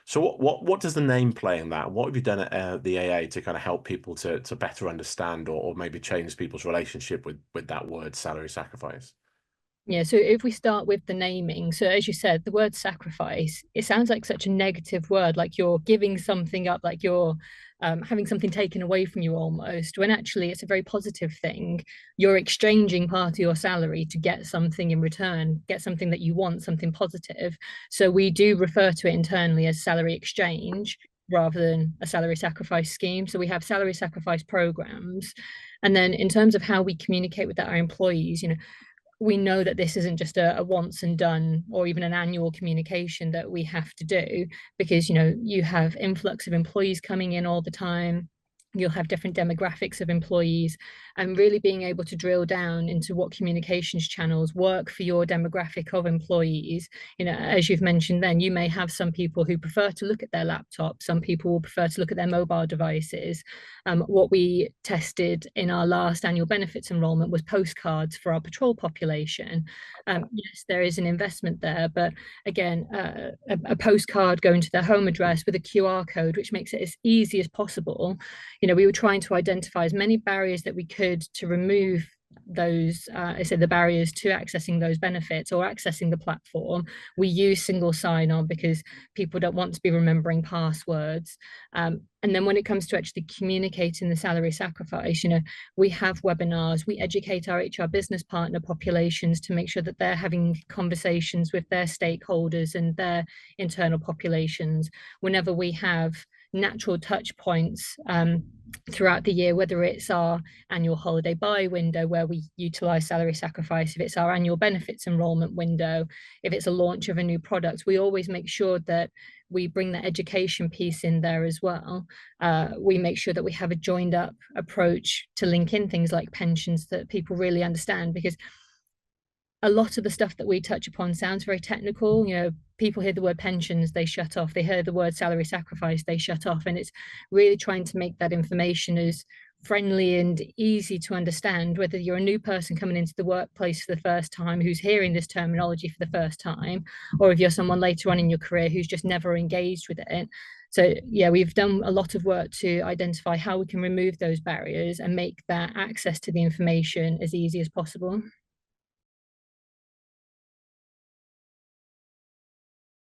So what does the name play in that? What have you done at the AA to kind of help people to better understand or maybe change people's relationship with that word salary sacrifice? Yeah, so if we start with the naming, so as you said, the word sacrifice, it sounds like such a negative word, like you're giving something up, like you're having something taken away from you almost, when actually it's a very positive thing. You're exchanging part of your salary to get something in return, get something that you want, something positive. So we do refer to it internally as salary exchange rather than a salary sacrifice scheme. So we have salary sacrifice programs. And then in terms of how we communicate with our employees, we know that this isn't just a once and done or even an annual communication that we have to do, because you have influx of employees coming in all the time. You'll have different demographics of employees, and really being able to drill down into what communications channels work for your demographic of employees. As you've mentioned, then you may have some people who prefer to look at their laptop, some people will prefer to look at their mobile devices. What we tested in our last annual benefits enrollment was postcards for our patrol population. Yes, there is an investment there, but again, a postcard going to their home address with a QR code, which makes it as easy as possible. We were trying to identify as many barriers that we could to remove those, I said, the barriers to accessing those benefits or accessing the platform. We use single sign-on because people don't want to be remembering passwords. And then when it comes to actually communicating the salary sacrifice, we have webinars, we educate our HR business partner populations to make sure that they're having conversations with their stakeholders and their internal populations. Whenever we have natural touch points throughout the year, whether it's our annual holiday buy window where we utilize salary sacrifice, if it's our annual benefits enrollment window, if it's a launch of a new product, we always make sure that we bring the education piece in there as well. We make sure that we have a joined up approach to link in things like pensions that people really understand, because a lot of the stuff that we touch upon sounds very technical. People hear the word pensions, they shut off. They hear the word salary sacrifice, they shut off. And it's really trying to make that information as friendly and easy to understand, whether you're a new person coming into the workplace for the first time who's hearing this terminology for the first time, or if you're someone later on in your career who's just never engaged with it. So yeah, we've done a lot of work to identify how we can remove those barriers and make that access to the information as easy as possible.